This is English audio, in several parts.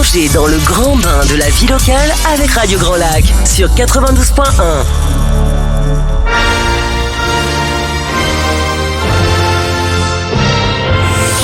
Plongez dans le grand bain de la vie locale avec Radio Grand Lac sur 92.1.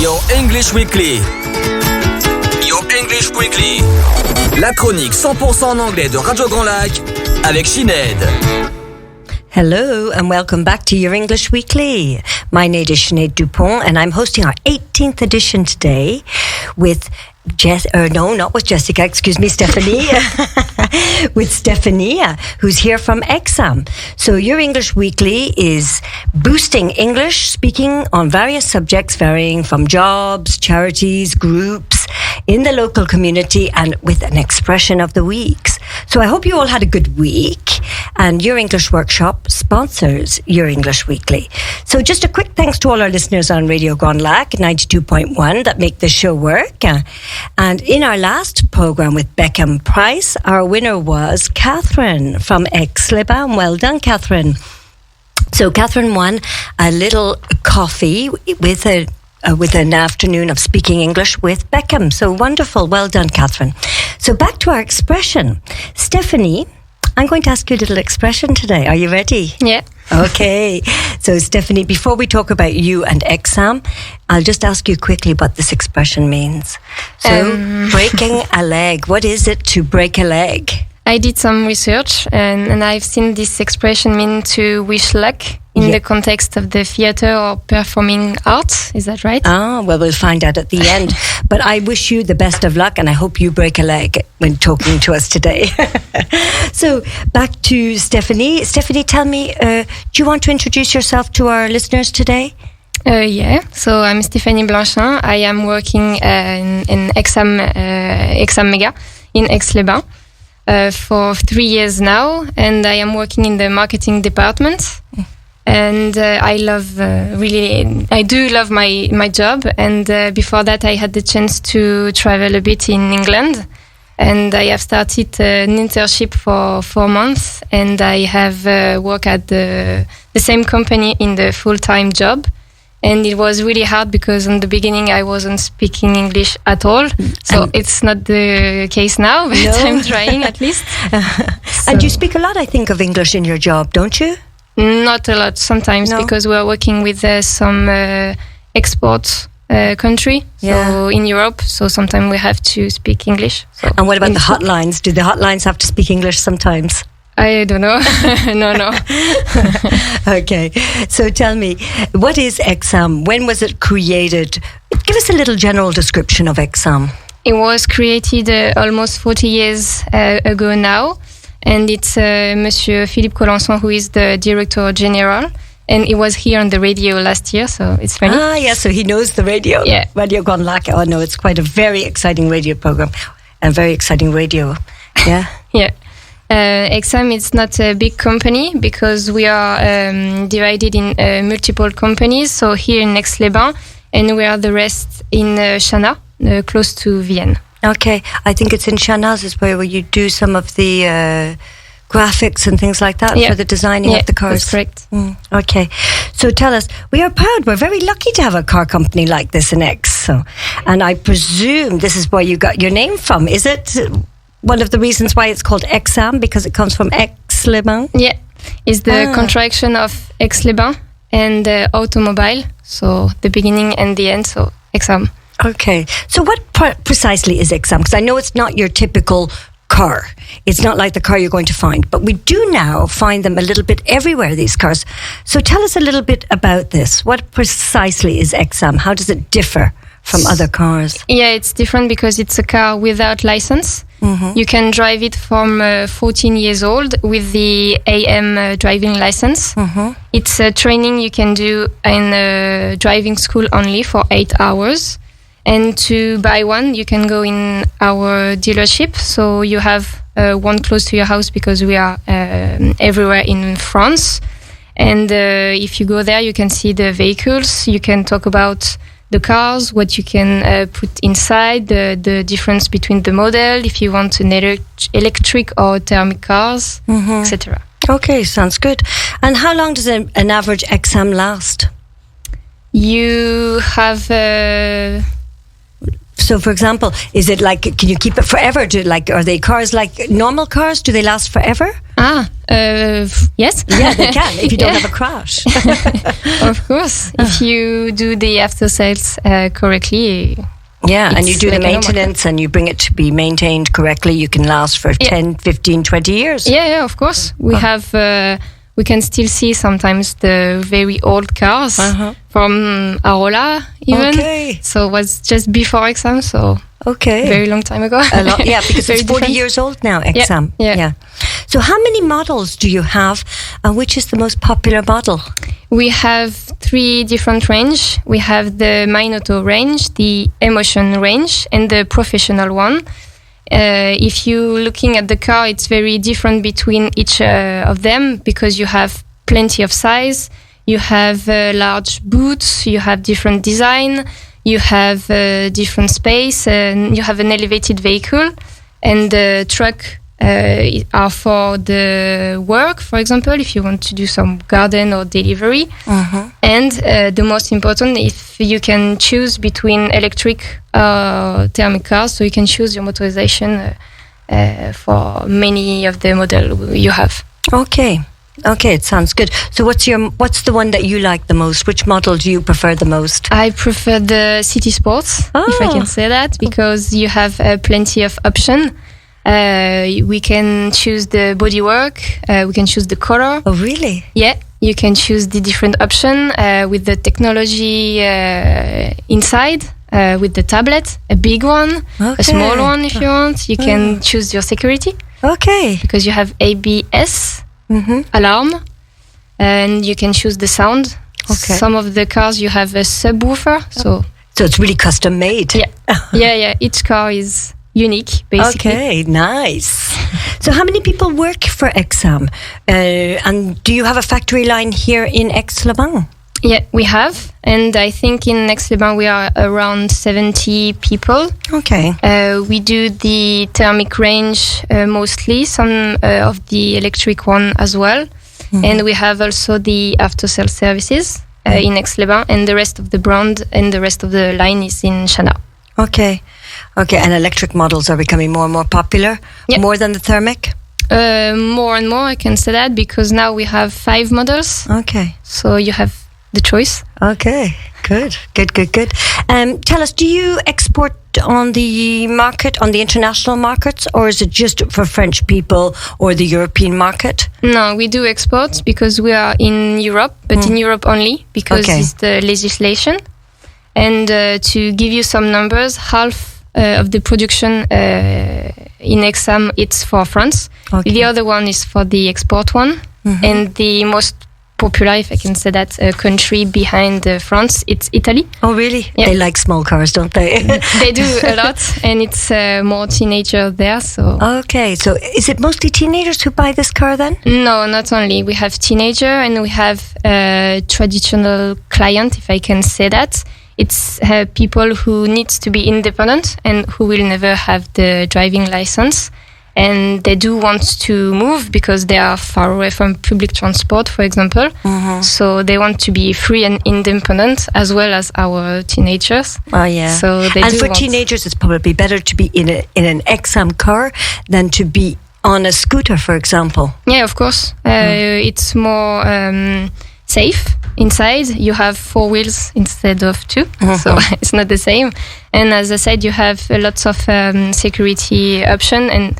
Your English Weekly. Your English Weekly. La chronique 100% en anglais de Radio Grand Lac avec Sinead. Hello and welcome back to Your English Weekly. My name is Sinead Dupont and I'm hosting our 18th edition today with Stephanie. With Stephanie, who's here from Exam. So Your English Weekly is boosting English speaking on various subjects varying from jobs, charities, groups in the local community and with an expression of the weeks. So I hope you all had a good week and Your English Workshop sponsors Your English Weekly. So just a quick thanks to all our listeners on Radio Grand Lac 92.1 that make this show work. And in our last program with Beckham Price, our winner was Catherine from aix-les-bains. Well done, Catherine. So Catherine won a little coffee with an afternoon of speaking English with Beckham. So wonderful. Well done, Catherine. So back to our expression. Stephanie, I'm going to ask you a little expression today. Are you ready? Yeah. Okay. So Stephanie, before we talk about you and exam, I'll just ask you quickly what this expression means. So breaking a leg. What is it to break a leg? I did some research and I've seen this expression mean to wish luck in the context of the theatre or performing arts. Is that right? Ah, well, we'll find out at the end. But I wish you the best of luck and I hope you break a leg when talking to us today. So back to Stephanie. Stephanie, tell me, do you want to introduce yourself to our listeners today? Yeah. So I'm Stéphanie Blanchin. I am working in Exam Mega in Aix-les-Bains. For 3 years now, and I am working in the marketing department. And I do love my job. And before that, I had the chance to travel a bit in England. And I have started an internship for 4 months. And I have worked at the same company in the full-time job. And it was really hard because in the beginning I wasn't speaking English at all. So it's not the case now, but I'm trying at least. And you speak a lot, I think, of English in your job, don't you? Not a lot sometimes because we're working with some export country so in Europe. So sometimes we have to speak English. So and what about the hotlines? Do the hotlines have to speak English sometimes? I don't know. No. Okay. So tell me, what is Exam? When was it created? Give us a little general description of Exam. It was created almost 40 years ago now. And it's Monsieur Philippe Colenson, who is the Director General. And it was here on the radio last year, so it's funny. Ah, yeah, so he knows the radio. Yeah. Radio Grand Lac. Oh, no, it's quite a very exciting radio program. A very exciting radio. Yeah? Yeah. Exam is not a big company because we are divided in multiple companies. So here in aix-les-bains, and we are the rest in Chana, close to Vienne. Okay, I think it's in Chanaz is where you do some of the graphics and things like that for the designing of the cars. That's correct. Okay, so tell us, we are proud, we're very lucky to have a car company like this in Aix. So, and I presume this is where you got your name from, is it? One of the reasons why it's called Exam, because it comes from aix-les-bains? Yeah, it's the contraction of aix-les-bains and automobile, so the beginning and the end, so Exam. Okay, so what precisely is Exam? Because I know it's not your typical car. It's not like the car you're going to find, but we do now find them a little bit everywhere, these cars. So tell us a little bit about this. What precisely is Exam? How does it differ from other cars? Yeah, it's different because it's a car without license. Mm-hmm. You can drive it from 14 years old with the AM driving license. Mm-hmm. It's a training you can do in a driving school only for 8 hours. And to buy one, you can go in our dealership. So you have one close to your house because we are everywhere in France. And if you go there, you can see the vehicles. You can talk about the cars, what you can put inside, the difference between the model, if you want an electric or thermic cars, etc. Okay, sounds good. And how long does an average exam last? You have So, for example, is it like, can you keep it forever? Are they cars like normal cars? Do they last forever? Yes. Yeah, they can, if you don't have a crash. Of course. If you do the after sales correctly. Yeah, and you do the maintenance and you bring it to be maintained correctly, you can last for 10, 15, 20 years. Yeah, of course. We can still see sometimes the very old cars from Arola even. Okay. So it was just before exam, so very long time ago. A lot, yeah, because it's 40 years old now, exam. Yeah. So how many models do you have, and which is the most popular model? We have 3 different range. We have the Minoto range, the Emotion range, and the professional one. If you're looking at the car, it's very different between each of them because you have plenty of size, you have large boots, you have different design, you have different space, and you have an elevated vehicle. And the truck are for the work, for example, if you want to do some garden or delivery. And the most important, if you can choose between electric thermic cars, so you can choose your motorization for many of the model you have. Okay, it sounds good. So what's the one that you like the most? Which model do you prefer the most? I prefer the City Sports, if I can say that, because you have plenty of option. We can choose the bodywork, we can choose the color. Oh, really? Yeah, you can choose the different option with the technology inside, with the tablet, a big one, a small one if you want. You can choose your security. Okay. Because you have ABS, alarm, and you can choose the sound. Okay. Some of the cars you have a subwoofer, so it's really custom made. Yeah. Each car is unique, basically. Okay, nice. So how many people work for Exam? And do you have a factory line here in Aix-les-Bains? Yeah, we have. And I think in Aix-les-Bains we are around 70 people. Okay. We do the thermic range mostly, some of the electric one as well. And we have also the after-sales services in Aix-les-Bains, and the rest of the brand and the rest of the line is in Chana. Okay, and electric models are becoming more and more popular, more than the thermic? More and more, I can say that, because now we have 5 models. Okay. So you have the choice. Okay, good. Tell us, do you export on the market, on the international markets, or is it just for French people or the European market? No, we do export because we are in Europe, but in Europe only, because it's the legislation. And to give you some numbers, half of the production in Exam, it's for France. Okay. The other one is for the export one. And the most popular, if I can say that, country behind France, it's Italy. Oh, really? Yeah. They like small cars, don't they? They do a lot, and it's more teenager there. So okay, so is it mostly teenagers who buy this car then? No, not only. We have teenager, and we have traditional client, if I can say that. It's people who need to be independent and who will never have the driving license. And they do want to move because they are far away from public transport, for example. So they want to be free and independent, as well as our teenagers. Oh, yeah. So they for teenagers, it's probably better to be in an Exam car than to be on a scooter, for example. Yeah, of course. It's more safe. Inside, you have 4 wheels instead of 2, so it's not the same. And as I said, you have lots of security option, and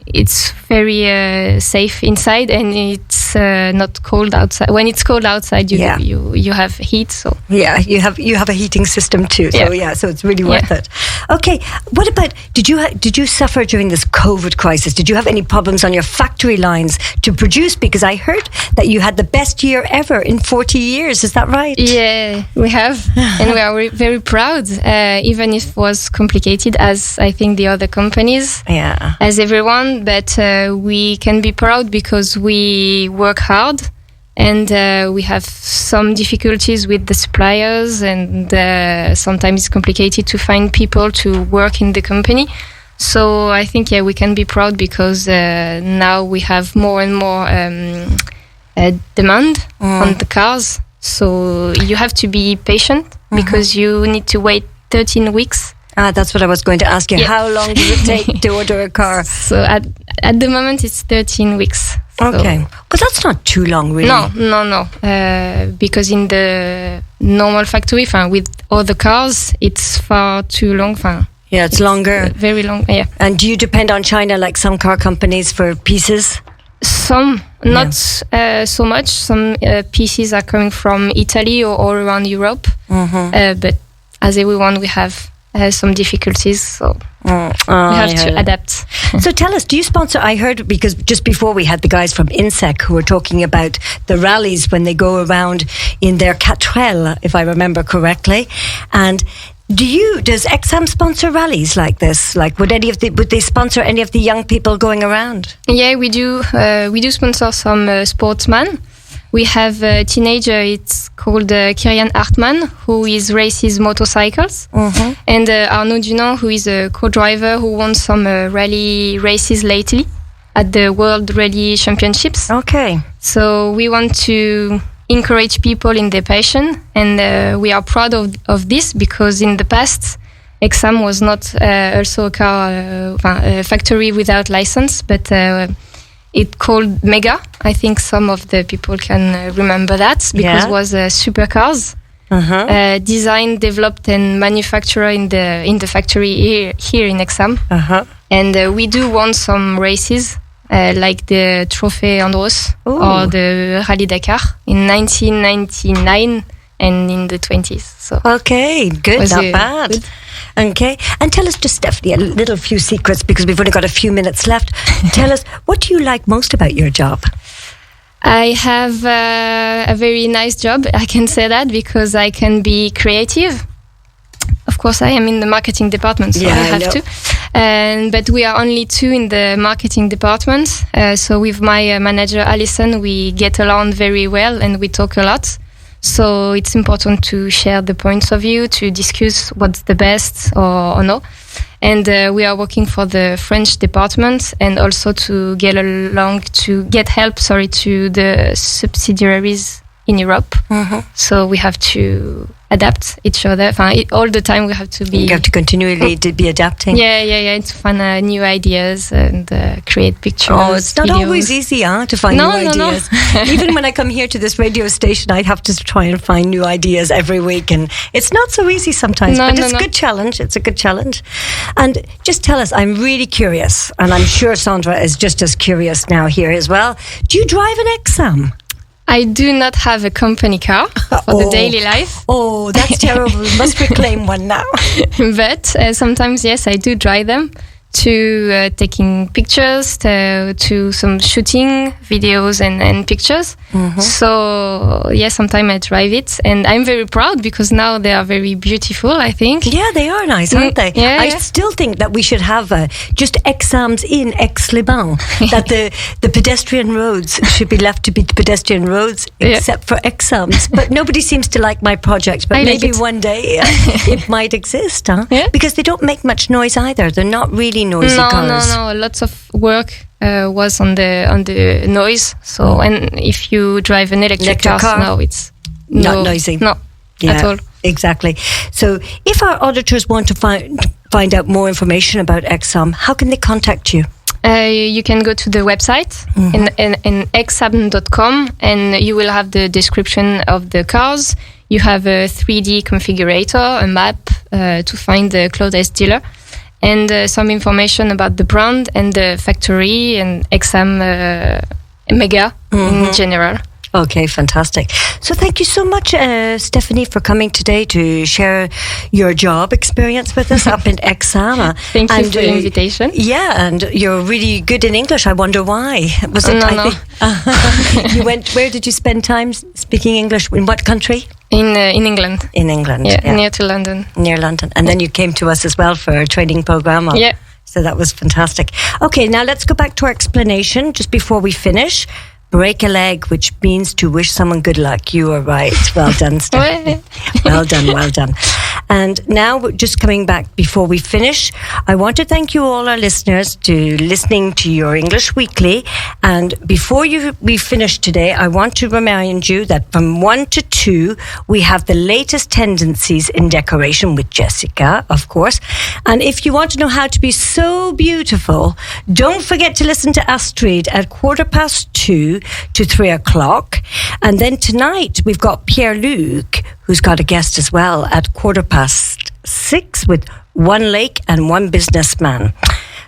it's very safe inside, and it's not cold outside. When it's cold outside, you have heat. So yeah, you have a heating system too. So so it's really worth it. Okay, what about did you suffer during this COVID crisis? Did you have any problems on your factory lines to produce? Because I heard that you had the best year ever in 40 years. Is that right? Yeah, we have, and we are very proud. Even if it was complicated, as I think the other companies, as everyone. But we can be proud because we work hard, and we have some difficulties with the suppliers, and sometimes it's complicated to find people to work in the company. So I think we can be proud because now we have more and more demand on the cars. So you have to be patient because you need to wait 13 weeks That's what I was going to ask you. Yeah. How long does it take to order a car? So at the moment, it's 13 weeks. Okay. But that's not too long, really. No. Because in the normal factory, with all the cars, it's far too long. Yeah, it's longer. Very long, yeah. And do you depend on China like some car companies for pieces? Some, not so much. Some pieces are coming from Italy or all around Europe. Mm-hmm. But as everyone, we have some difficulties, so we have to adapt. So tell us, do you sponsor? I heard, because just before we had the guys from INSEC who were talking about the rallies when they go around in their 4L, if I remember correctly. And does Exam sponsor rallies like this? Like, would they sponsor any of the young people going around? Yeah, we do. We do sponsor some sportsmen. We have a teenager, it's called Kirian Hartmann, who races motorcycles. Mm-hmm. And Arnaud Dunant, who is a co-driver who won some rally races lately at the World Rally Championships. Okay. So we want to encourage people in their passion, and we are proud of this, because in the past, Exam was not also a car factory without license, but it called Mega. I think some of the people can remember that, because it was supercars designed, developed, and manufactured in the factory here in Exam. And we do won some races. Like the Trophée Andros or the Rallye Dakar in 1999 and in the 20s. So okay, good, not bad. Good. Okay, and tell us just, Stephanie, a few secrets, because we've only got a few minutes left. Tell us, what do you like most about your job? I have a very nice job. I can say that because I can be creative. Of course, I am in the marketing department, so I have to. But we are only 2 in the marketing department. So with my manager, Alison, we get along very well and we talk a lot. So it's important to share the points of view, to discuss what's the best or no. And we are working for the French department, and also to get help to the subsidiaries in Europe. Mm-hmm. So we have to adapt each other. All the time we have to be... You have to continually be adapting. Yeah, to find new ideas and create pictures. Oh, it's not videos. Always easy, to find new ideas. No. Even when I come here to this radio station, I'd have to try and find new ideas every week, and it's not so easy sometimes, but it's a good challenge. It's a good challenge. And just tell us, I'm really curious, and I'm sure Sandra is just as curious now here as well. Do you drive an Exam? I do not have a company car for the daily life. Oh, that's terrible. We must reclaim one now. But sometimes, yes, I do drive them to taking pictures, to some shooting videos and pictures. Mm-hmm. So, yeah, sometimes I drive it. And I'm very proud because now they are very beautiful, I think. Yeah, they are nice, aren't they? Yeah, I still think that we should have just exams in aix-les-bains, that the pedestrian roads should be left to be pedestrian roads except for exams. But nobody seems to like my project. But maybe one day it might exist, Yeah. Because they don't make much noise either. They're not really noisy cars. No. Lots of work was on the noise. So, and if you drive an electric car, now it's not noisy. No, at all. Exactly. So, if our auditors want to find out more information about Exam, how can they contact you? You can go to the website in exam.com, and you will have the description of the cars. You have a 3D configurator, a map to find the closest dealer, and some information about the brand and the factory and Exam Mega in general. Okay, fantastic. So thank you so much, Stephanie, for coming today to share your job experience with us up in Exam. Thank you for the invitation. Yeah, and you're really good in English. I wonder why. Was it? No. You went. Where did you spend time speaking English? In what country? In England. In England, yeah. Near to London. Near London, and then you came to us as well for a training program. Yeah. So that was fantastic. Okay, now let's go back to our explanation just before we finish. Break a leg, which means to wish someone good luck. You are right. Well done, Stephanie. Well done. And now, we're just coming back before we finish, I want to thank you all, our listeners, to listening to your English Weekly. And before we finish today, I want to remind you that from 1 to 2, we have the latest tendencies in decoration with Jessica, of course. And if you want to know how to be so beautiful, don't forget to listen to Astrid at 2:15 to 3 o'clock. And then tonight, we've got Pierre-Luc, who's got a guest as well, at 6:15 with One Lake and One Businessman.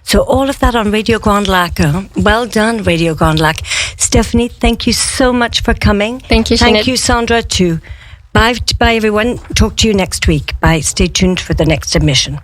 So all of that on Radio Grand Lac. Well done, Radio Grand Lac. Stephanie, thank you so much for coming. Thank you, Sinead. Thank you, Sandra, too. Bye, everyone. Talk to you next week. Bye. Stay tuned for the next emission.